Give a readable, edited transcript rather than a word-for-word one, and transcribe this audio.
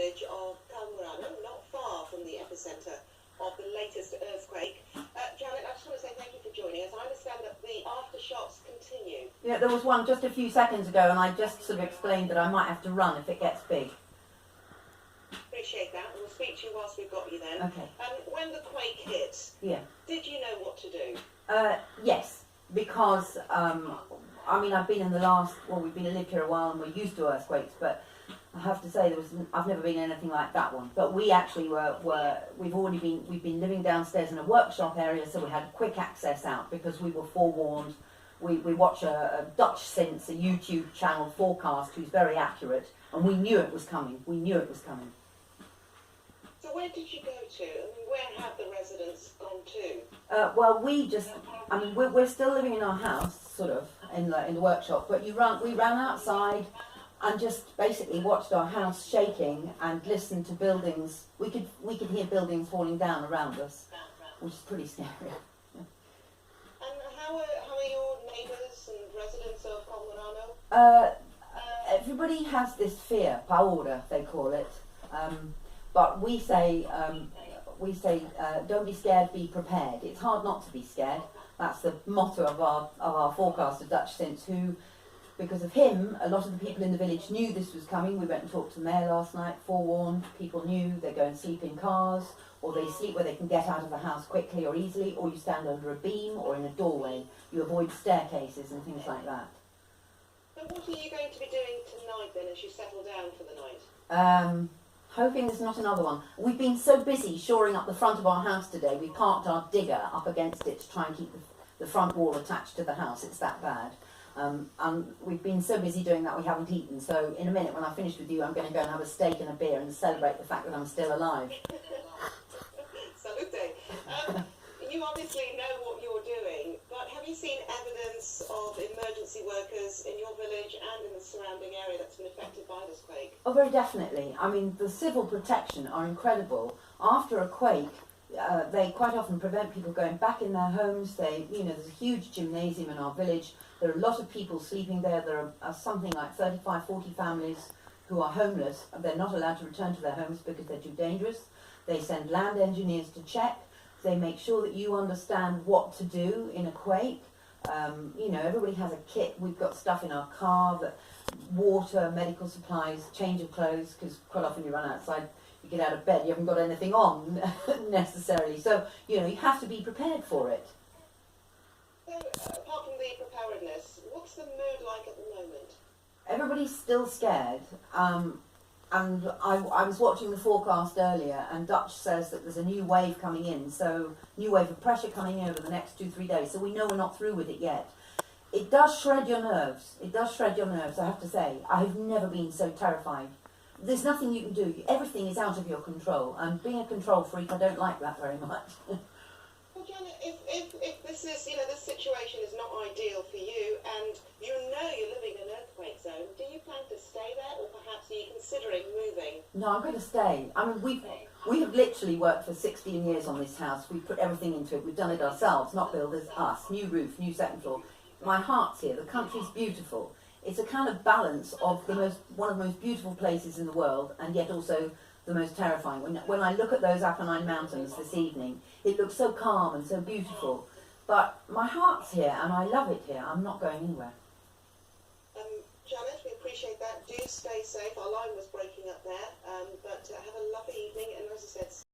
village of not far from the epicentre of the latest earthquake. Janet, I just want to say thank you for joining us. I understand that the aftershocks continue. Yeah, there was one just a few seconds ago, and I just sort of explained that I might have to run if it gets big. Appreciate that. We'll speak to you whilst we've got you then. Okay. When the quake hit, did you know what to do? Yes, because I mean, I've been in the last, well, we've lived here a while and we're used to earthquakes, but I have to say I've never been in anything like that one. But we actually we've been living downstairs in a workshop area, so we had quick access out because we were forewarned. We watch a dutchsinse, a YouTube channel forecast, who's very accurate, and we knew it was coming. We knew it was coming. So where did you go to? I mean, where have the residents gone to? Well, we're still living in our house, sort of, in the workshop, but we ran outside and just basically watched our house shaking and listened to buildings. We could hear buildings falling down around us, which is pretty scary. And how are your neighbours and residents of Colmerano? Everybody has this fear, paura they call it, but we say don't be scared, be prepared. It's hard not to be scared. That's the motto of our forecaster, Dutchsinse, who, because of him, a lot of the people in the village knew this was coming. We went and talked to the mayor last night, forewarned. People knew they go and sleep in cars, or they sleep where they can get out of the house quickly or easily, or you stand under a beam or in a doorway. You avoid staircases and things like that. And what are you going to be doing tonight then as you settle down for the night? Hoping there's not another one. We've been so busy shoring up the front of our house today, we parked our digger up against it to try and keep the front wall attached to the house. It's that bad. And we've been so busy doing that we haven't eaten. So in a minute, when I finish with you, I'm going to go and have a steak and a beer and celebrate the fact that I'm still alive. Salute. You obviously know what you're doing, but have you seen evidence of emergency workers in your village and in the surrounding area that's been affected by this quake? Oh, very definitely. I mean, the civil protection are incredible. After a quake, they quite often prevent people going back in their homes. There's a huge gymnasium in our village. There are a lot of people sleeping there. There are something like 35, 40 families who are homeless. They're not allowed to return to their homes because they're too dangerous. They send land engineers to check. They make sure that you understand what to do in a quake. Everybody has a kit. We've got stuff in our car, water, medical supplies, change of clothes, because quite often you run outside, you get out of bed, you haven't got anything on necessarily. So, you have to be prepared for it. So, apart from the preparedness, what's the mood like at the moment? Everybody's still scared. And I was watching the forecast earlier, and Dutch says that there's a new wave coming in, so new wave of pressure coming in over the next 2-3 days, so we know we're not through with it yet. It does shred your nerves. It does shred your nerves, I have to say. I have never been so terrified. There's nothing you can do. Everything is out of your control, and being a control freak, I don't like that very much. Well, Janet, if this is, this situation is not ideal for you, and you're living in an earthquake zone, do you plan to stay there, or perhaps are you considering moving? No, I'm going to stay. I mean, we have literally worked for 16 years on this house. We've put everything into it. We've done it ourselves, not builders, us. New roof, new second floor. My heart's here. The country's beautiful. It's a kind of balance of one of the most beautiful places in the world, and yet also the most terrifying. When I look at those Apennine Mountains this evening, it looks so calm and so beautiful. But my heart's here, and I love it here. I'm not going anywhere. Janet, we appreciate that. Do stay safe. Our line was breaking up